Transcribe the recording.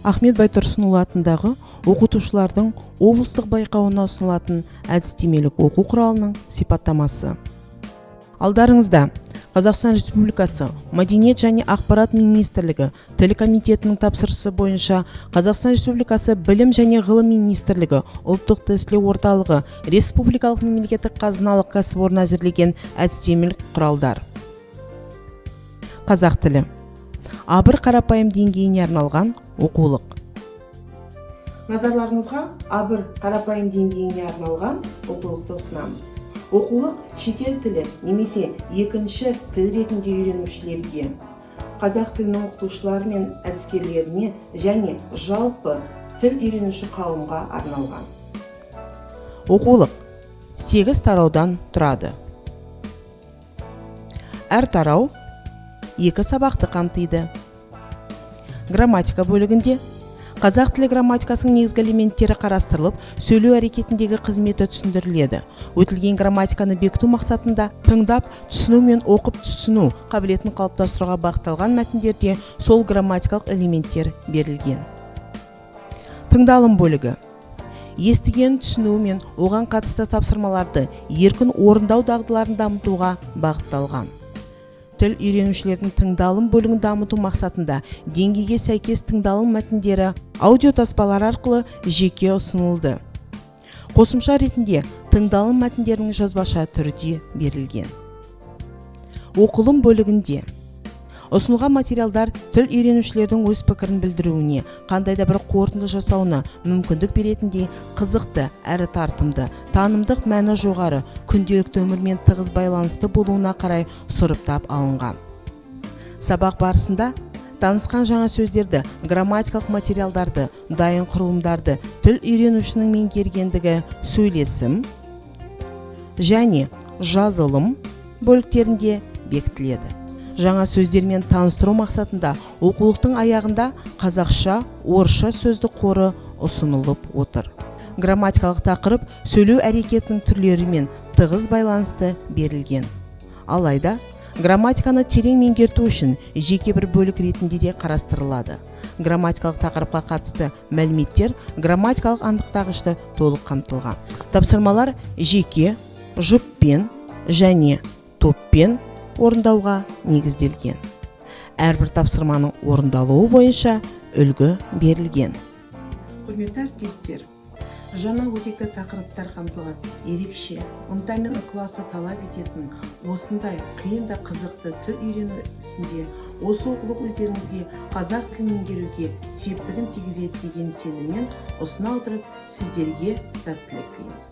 Ахмет Байтұрсынұлы атындағы оқытушылардың облыстық байқауына ұсынылатын әдістемелік оқу құралының сипаттамасы. Алдарыңызда Қазақстан Республикасы Мәдениет және ақпарат министрлігі Тіл комитетінің тапсырысы бойынша Қазақстан Республикасы Білім және ғылым министрлігі Ұлттық тестілеу орталығы Республикалық мемлекеттік қазыналық кәсіпорын әзірлеген әдістемелік құралдар. Қазақ тілі. А1 қарапайым деңгейіне арналған оқулық. Назарларыңызға А1 қарапайым деңгейіне арналған оқулықты ұсынамыз. Оқулық шетел тілі немесе екінші тіл ретінде үйренушілерге, қазақ тілінің оқытушылары мен әдіскерлеріне және жалпы тіл үйренуші қауымға арналған. Оқулық 8 тараудан тұрады. Әр тарау 2 сабақты қамтиды. Грамматика бөлігінде қазақ тілі грамматикасының негізгі элементтері қарастырылып, сөйлеу әрекетіндегі қызметі түсіндіріледі. Өтілген грамматиканы бекіту мақсатында тыңдап, түсіну мен оқып түсіну қабілетін қалыптастыруға бағытталған мәтіндерде сол грамматикалық элементтер берілген. Тыңдалым бөлігі. Естіген, түсіну мен оған қатысты тапсырмаларды еркін орындау дағдыларын дамытуға бағытталған. Тіл үйренушілердің тыңдалым бөлігін дамыту мақсатында деңгейге сәйкес тыңдалым мәтіндері аудиотаспалар арқылы жеке ұсынылды. Қосымша ретінде тыңдалым мәтіндерінің жазбаша түрде берілген. Оқылым бөлігінде ұсынылған материалдар тіл үйренушілердің өз пікірін білдіруіне, қандай да бір қорытынды жасауына мүмкіндік беретіндей қызықты әрі тартымды, танымдық мәні жоғары, күнделікті өмірмен тығыз байланысты болуына қарай сұрыптап алынған. Сабақ барысында танысқан жаңа сөздерді, грамматикалық материалдарды, дайын құрылымдарды тіл үйренушінің меңгергендігі сөйлесім және жазылым бөліктерінде бекітіледі. Жаңа сөздермен таныстыру мақсатында оқулықтың аяғында қазақша, орысша сөздік қоры ұсынылып отыр. Грамматикалық тақырып сөйлеу әрекетінің түрлерімен тығыз байланысты берілген. Алайда, грамматиканы терең меңгерту үшін жеке бір бөлік ретінде де қарастырылады. Грамматикалық тақырыпқа қатысты мәліметтер грамматикалық анықтағышты толық қамтылған. Тапсырмалар жеке, жұппен және топпен орындауға негізделген. Әрбір тапсырманың орындалуы бойынша үлгі берілген. Құрметті әріптестер, жаңа өзекті тақырыптар қамтылған, ерекше, ынта мен ықыласы талап ететін осындай қиын да қызықты тіл үйрену ісінде осы оқулық өздеріңізге қазақ тілін меңгеруге септігін тигізеді деген сеніммен ұсына отырып, сіздерге сәттілік тілейміз.